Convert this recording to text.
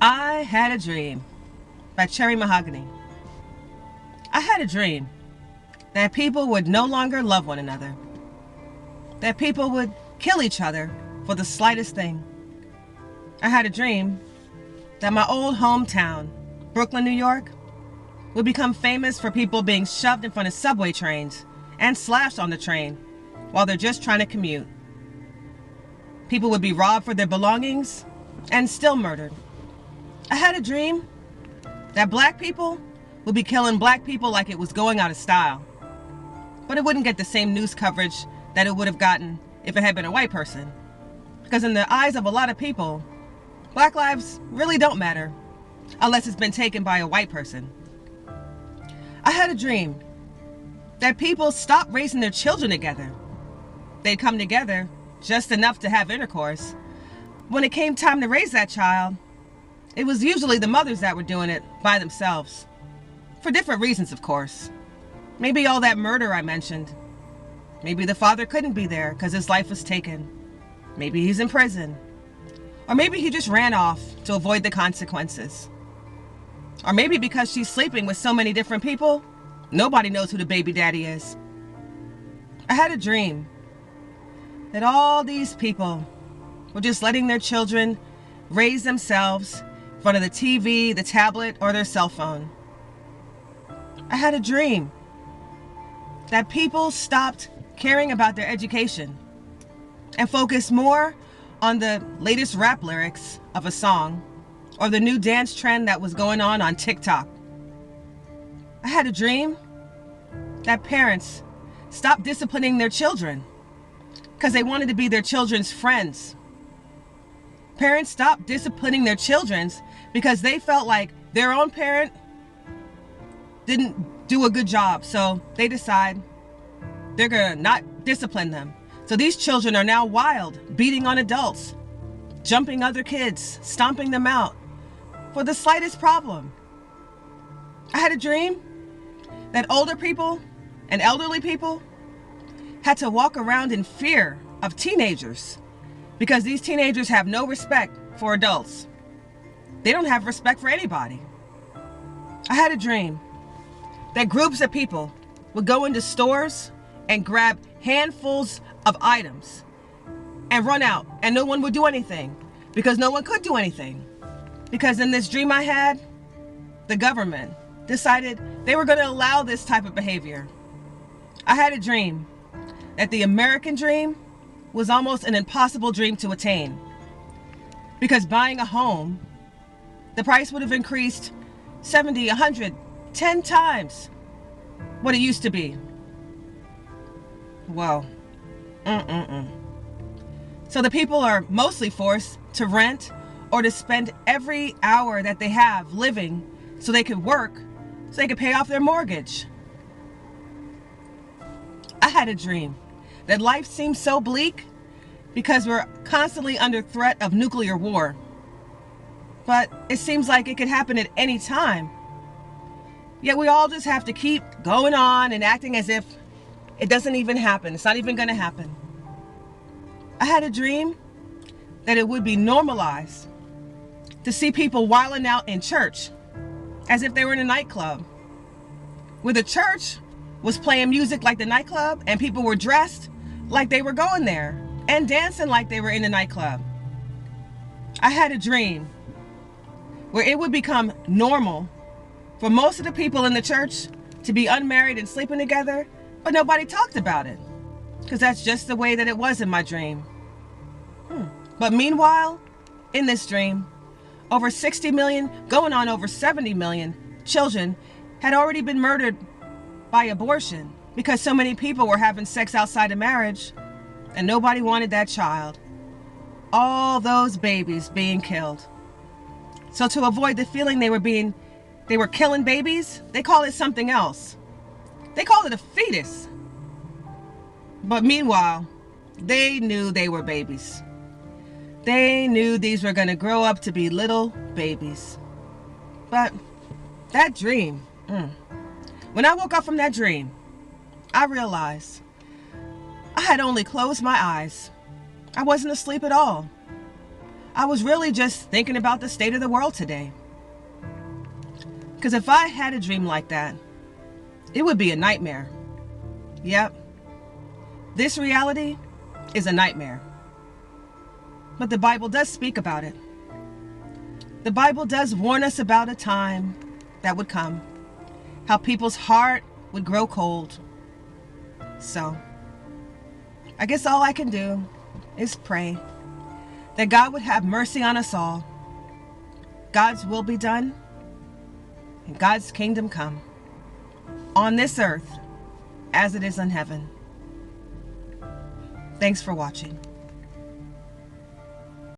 I Had a Dream by Cherry Mahogany. I had a dream that people would no longer love one another, that people would kill each other for the slightest thing. I had a dream that my old hometown, Brooklyn, New York, would become famous for people being shoved in front of subway trains and slashed on the train while they're just trying to commute. People would be robbed for their belongings and still murdered. I had a dream that black people would be killing black people like it was going out of style. But it wouldn't get the same news coverage that it would have gotten if it had been a white person. Because in the eyes of a lot of people, black lives really don't matter unless it's been taken by a white person. I had a dream that people stopped raising their children together. They'd come together just enough to have intercourse. When it came time to raise that child, it was usually the mothers that were doing it by themselves. For different reasons, of course. Maybe all that murder I mentioned. Maybe the father couldn't be there because his life was taken. Maybe he's in prison. Or maybe he just ran off to avoid the consequences. Or maybe because she's sleeping with so many different people, nobody knows who the baby daddy is. I had a dream that all these people were just letting their children raise themselves in front of the TV, the tablet, or their cell phone. I had a dream that people stopped caring about their education and focused more on the latest rap lyrics of a song or the new dance trend that was going on TikTok. I had a dream that parents stopped disciplining their children because they wanted to be their children's friends. Parents stopped disciplining their children because they felt like their own parent didn't do a good job, so they decide they're gonna not discipline them. So these children are now wild, beating on adults, jumping other kids, stomping them out for the slightest problem. I had a dream that older people and elderly people had to walk around in fear of teenagers because these teenagers have no respect for adults. They don't have respect for anybody. I had a dream that groups of people would go into stores and grab handfuls of items and run out, and no one would do anything because no one could do anything. Because in this dream I had, the government decided they were going to allow this type of behavior. I had a dream that the American dream was almost an impossible dream to attain because buying a home, the price would have increased 70, 100, 10 times what it used to be. Well, So the people are mostly forced to rent or to spend every hour that they have living so they could work, so they could pay off their mortgage. I had a dream that life seems so bleak because we're constantly under threat of nuclear war. But it seems like it could happen at any time. Yet we all just have to keep going on and acting as if it doesn't even happen. It's not even going to happen. I had a dream that it would be normalized to see people wilding out in church as if they were in a nightclub, where the church was playing music like the nightclub and people were dressed like they were going there and dancing like they were in the nightclub. I had a dream where it would become normal for most of the people in the church to be unmarried and sleeping together, but nobody talked about it because that's just the way that it was in my dream. But meanwhile, in this dream, over 60 million, going on over 70 million children had already been murdered by abortion because so many people were having sex outside of marriage and nobody wanted that child. All those babies being killed. So to avoid the feeling they were killing babies, they call it something else. They call it a fetus. But meanwhile, they knew they were babies. They knew these were going to grow up to be little babies. But that dream, when I woke up from that dream, I realized I had only closed my eyes. I wasn't asleep at all. I was really just thinking about the state of the world today. Because if I had a dream like that, it would be a nightmare. Yep. This reality is a nightmare. But the Bible does speak about it. The Bible does warn us about a time that would come, how people's heart would grow cold. So, I guess all I can do is pray that God would have mercy on us all. God's will be done, and God's kingdom come on this earth as it is in heaven. Thanks for watching.